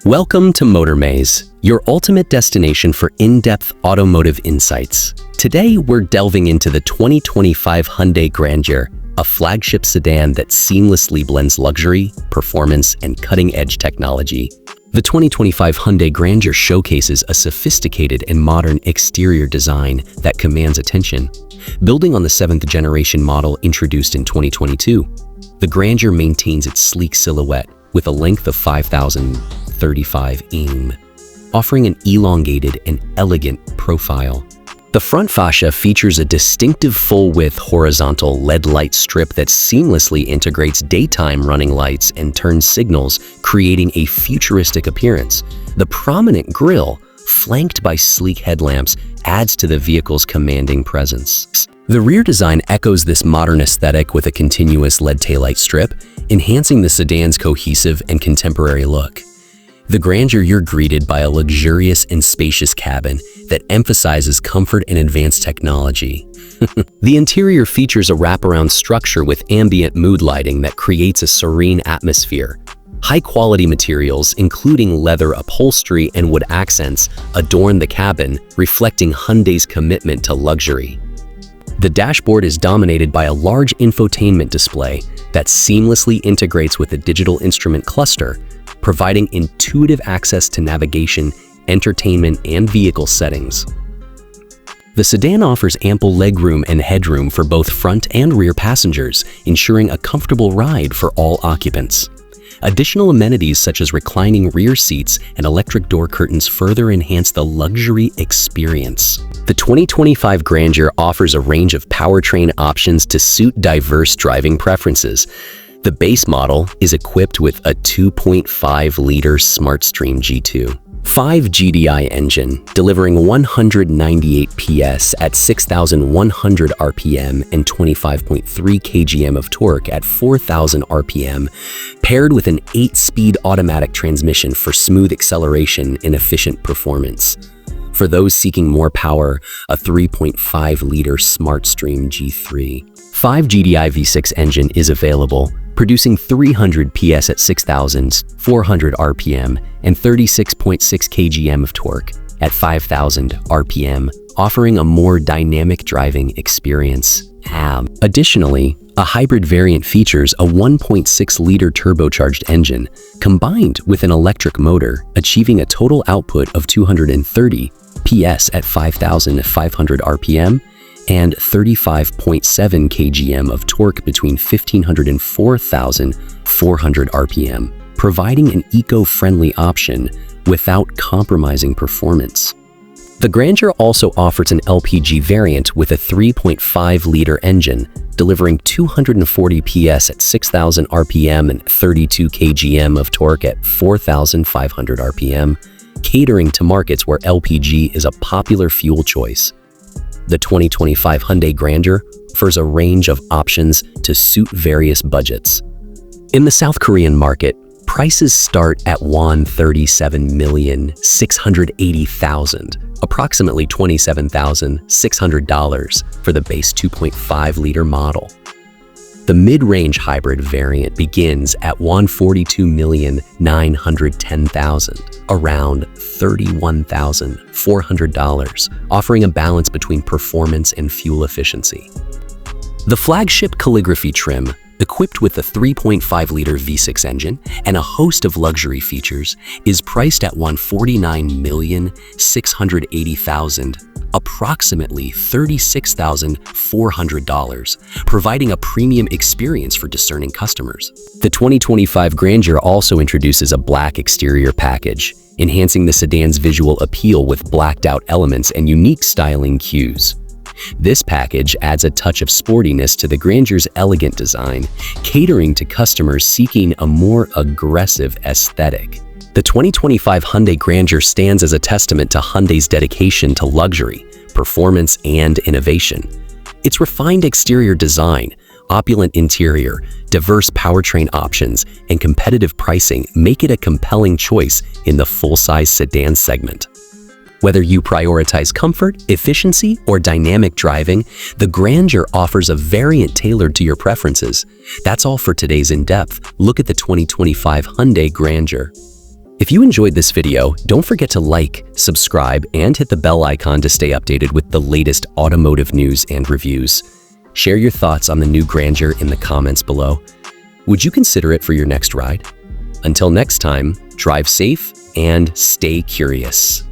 Welcome to Motor Maze, your ultimate destination for in-depth automotive insights. Today, we're delving into the 2025 Hyundai Grandeur, a flagship sedan that seamlessly blends luxury, performance, and cutting-edge technology. The 2025 Hyundai Grandeur showcases a sophisticated and modern exterior design that commands attention. Building on the 7th-generation model introduced in 2022, the Grandeur maintains its sleek silhouette with a length of 5,035 mm, offering an elongated and elegant profile. The front fascia features a distinctive full-width horizontal LED light strip that seamlessly integrates daytime running lights and turn signals, creating a futuristic appearance. The prominent grille, flanked by sleek headlamps, adds to the vehicle's commanding presence. The rear design echoes this modern aesthetic with a continuous LED taillight strip, enhancing the sedan's cohesive and contemporary look. The Grandeur, you're greeted by a luxurious and spacious cabin that emphasizes comfort and advanced technology. The interior features a wraparound structure with ambient mood lighting that creates a serene atmosphere. High-quality materials, including leather upholstery and wood accents, adorn the cabin, reflecting Hyundai's commitment to luxury. The dashboard is dominated by a large infotainment display that seamlessly integrates with a digital instrument cluster, providing intuitive access to navigation, entertainment, and vehicle settings. The sedan offers ample legroom and headroom for both front and rear passengers, ensuring a comfortable ride for all occupants. Additional amenities such as reclining rear seats and electric door curtains further enhance the luxury experience. The 2025 Grandeur offers a range of powertrain options to suit diverse driving preferences. The base model is equipped with a 2.5-liter SmartStream G2, 5 GDI engine, delivering 198 PS at 6,100 RPM and 25.3 kgm of torque at 4,000 RPM, paired with an 8-speed automatic transmission for smooth acceleration and efficient performance. For those seeking more power, a 3.5-liter SmartStream G3, 5 GDI V6 engine is available, producing 300 PS at 6,400 RPM and 36.6 kgm of torque at 5,000 RPM, offering a more dynamic driving experience. Additionally, a hybrid variant features a 1.6-liter turbocharged engine combined with an electric motor, achieving a total output of 230 PS at 5,500 RPM and 35.7 kgm of torque between 1,500 and 4,400 RPM, providing an eco-friendly option without compromising performance. The Grandeur also offers an LPG variant with a 3.5-liter engine, delivering 240 PS at 6,000 RPM and 32 kgm of torque at 4,500 RPM, catering to markets where LPG is a popular fuel choice. The 2025 Hyundai Grandeur offers a range of options to suit various budgets. In the South Korean market, prices start at won 37,680,000, approximately $27,600 for the base 2.5-liter model. The mid-range hybrid variant begins at won 42,910,000, around $31,400, offering a balance between performance and fuel efficiency. The flagship calligraphy trim, equipped with a 3.5-liter V6 engine and a host of luxury features, is priced at $149,680,000, approximately $36,400, providing a premium experience for discerning customers. The 2025 Grandeur also introduces a black exterior package, enhancing the sedan's visual appeal with blacked-out elements and unique styling cues. This package adds a touch of sportiness to the Grandeur's elegant design, catering to customers seeking a more aggressive aesthetic. The 2025 Hyundai Grandeur stands as a testament to Hyundai's dedication to luxury, performance, and innovation. Its refined exterior design, opulent interior, diverse powertrain options, and competitive pricing make it a compelling choice in the full-size sedan segment. Whether you prioritize comfort, efficiency, or dynamic driving, the Grandeur offers a variant tailored to your preferences. That's all for today's In-Depth Look at the 2025 Hyundai Grandeur. If you enjoyed this video, don't forget to like, subscribe, and hit the bell icon to stay updated with the latest automotive news and reviews. Share your thoughts on the new Grandeur in the comments below. Would you consider it for your next ride? Until next time, drive safe and stay curious.